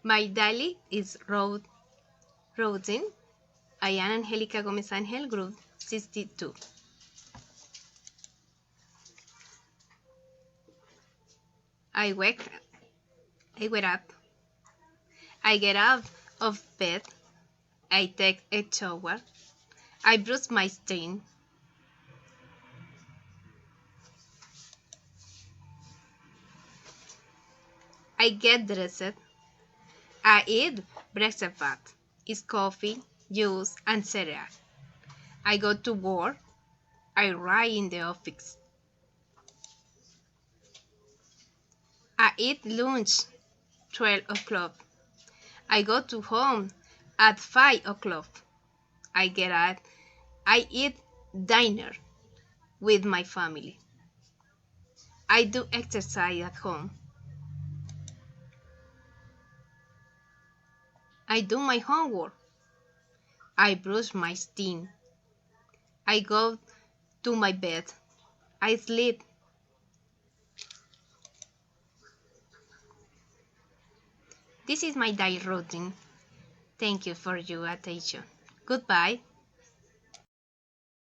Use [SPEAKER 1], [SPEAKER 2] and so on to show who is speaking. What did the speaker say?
[SPEAKER 1] My daily is routine. I am Angelica Gomez Angel, group 62. I wake I wake up. I get out of bed. I take a shower. I brush my teeth. I get dressed. I eat breakfast. It's coffee, juice, and cereal. I go to work. I write in the office. I eat lunch 12 o'clock. I go to home at 5 o'clock. I get out. I eat dinner with my family. I do exercise at home. I do my homework. I brush my teeth. I go to my bed. I sleep. This is my daily routine. Thank you for your attention. Goodbye.